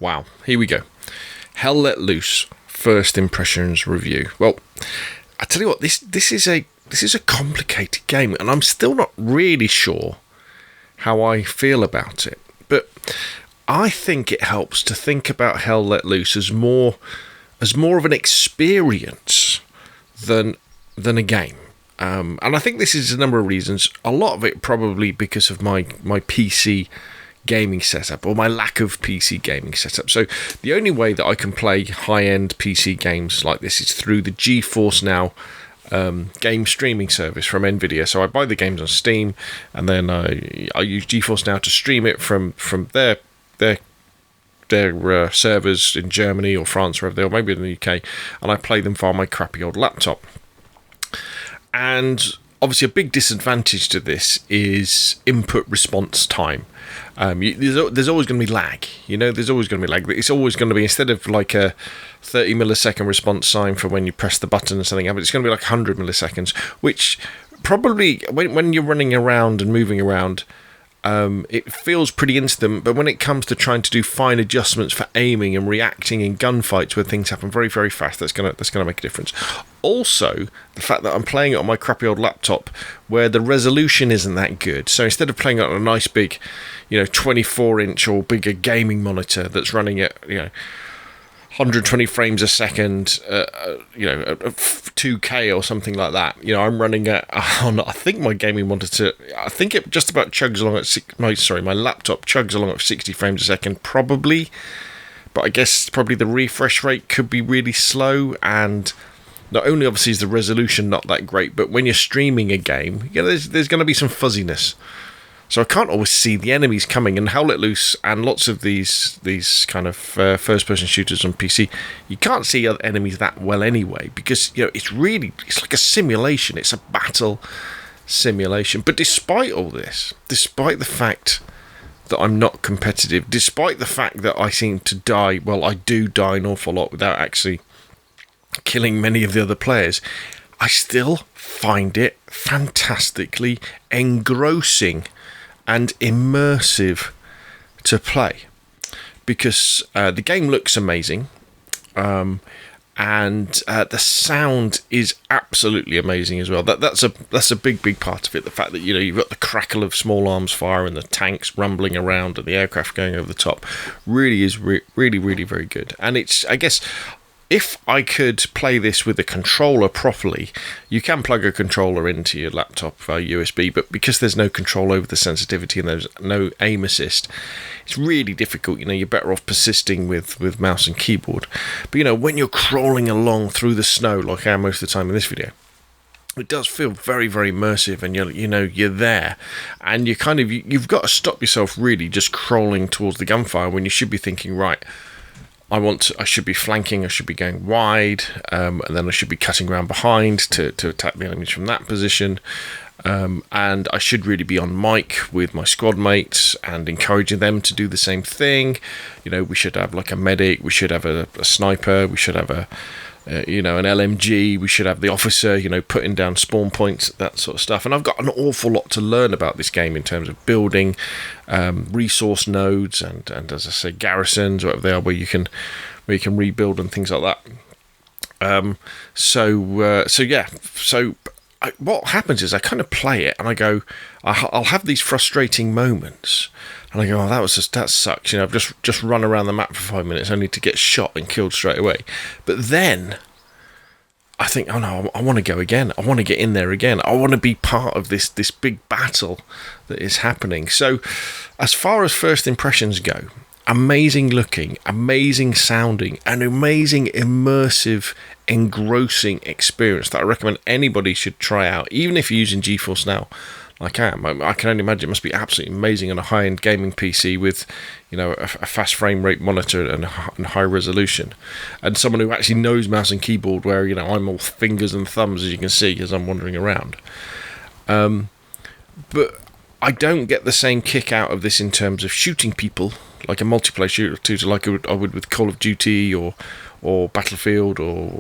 Wow, here we go. Hell Let Loose, first impressions review. Well, I tell you what, this is a complicated game, and I'm still not really sure how I feel about it. But I think it helps to think about Hell Let Loose as more of an experience than a game. And I think this is a number of reasons. A lot of it probably because of my PC gaming setup, or my lack of PC gaming setup. So the only way that I can play high-end PC games like this is through the GeForce Now game streaming service from Nvidia. So I buy the games on Steam, and then I use GeForce Now to stream it from their servers in Germany or France, wherever they are, maybe in the UK, and I play them via my crappy old laptop. And obviously a big disadvantage to this is input response time. There's always going to be lag. There's always going to be lag. It's always going to be, instead of like a 30 millisecond response time for when you press the button and something happens, it's going to be like 100 milliseconds, which probably, when you're running around and moving around, it feels pretty instant, but when it comes to trying to do fine adjustments for aiming and reacting in gunfights where things happen very, very fast, that's gonna make a difference. Also, the fact that I'm playing it on my crappy old laptop where the resolution isn't that good. So instead of playing it on a nice big, 24-inch or bigger gaming monitor that's running at, 120 frames a second, 2K or something like that. I'm running at, I think my gaming monitor, I think it just about chugs along at, my laptop chugs along at 60 frames a second, probably. But I guess probably the refresh rate could be really slow, and not only obviously is the resolution not that great, but when you're streaming a game, there's going to be some fuzziness. So I can't always see the enemies coming, and Hell Let Loose and lots of these kind of first-person shooters on PC, you can't see other enemies that well anyway, because it's like a simulation. It's a battle simulation. But despite all this, despite the fact that I'm not competitive, despite the fact that I seem to die, well, I do die an awful lot without actually killing many of the other players, I still find it fantastically engrossing and immersive to play, because the game looks amazing, and the sound is absolutely amazing as well. That's a big part of it. The fact that you've got the crackle of small arms fire and the tanks rumbling around and the aircraft going over the top really is really very good. And it's, I guess, if I could play this with a controller properly, you can plug a controller into your laptop via USB, but because there's no control over the sensitivity and there's no aim assist, it's really difficult. You're better off persisting with mouse and keyboard. But when you're crawling along through the snow, like I am most of the time in this video, it does feel very, very immersive, and you're there, and you've got to stop yourself really just crawling towards the gunfire when you should be thinking, right, I should be flanking, I should be going wide, and then I should be cutting around behind to attack the enemies from that position. And I should really be on mic with my squad mates and encouraging them to do the same thing. We should have like a medic, we should have a sniper, we should have an LMG, we should have the officer, putting down spawn points, that sort of stuff. And I've got an awful lot to learn about this game in terms of building resource nodes and as I say, garrisons, whatever they are, where you can rebuild and things like that. What happens is I kind of play it and I go, I'll have these frustrating moments, and I go, oh, that sucks. I've just run around the map for 5 minutes only to get shot and killed straight away. But then I think, oh no, I want to go again. I want to get in there again. I want to be part of this big battle that is happening. So as far as first impressions go, amazing looking, amazing sounding, an amazing immersive, engrossing experience that I recommend anybody should try out, even if you're using GeForce Now like I am. I can only imagine it must be absolutely amazing on a high-end gaming PC with a fast frame rate monitor and high resolution, and someone who actually knows mouse and keyboard, where I'm all fingers and thumbs, as you can see, as I'm wandering around. But I don't get the same kick out of this in terms of shooting people, like a multiplayer shooter, like I would with Call of Duty or or Battlefield or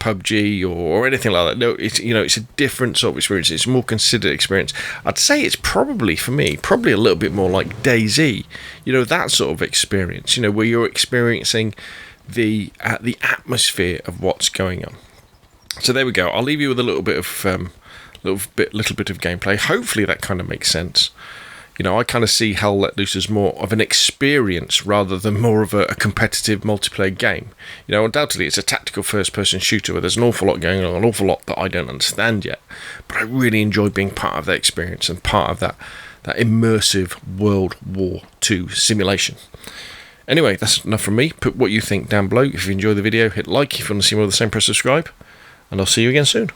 PUBG or anything like that. No, it's a different sort of experience. It's a more considered experience. I'd say it's probably, for me, probably a little bit more like DayZ. That sort of experience. Where you're experiencing the atmosphere of what's going on. So there we go. I'll leave you with a little bit of gameplay. Hopefully that kind of makes sense. I kind of see Hell Let Loose as more of an experience rather than more of a competitive multiplayer game. Undoubtedly it's a tactical first-person shooter where there's an awful lot going on, an awful lot that I don't understand yet. But I really enjoy being part of that experience and part of that immersive World War II simulation. Anyway, that's enough from me. Put what you think down below. If you enjoyed the video, hit like. If you want to see more of the same, press subscribe. And I'll see you again soon.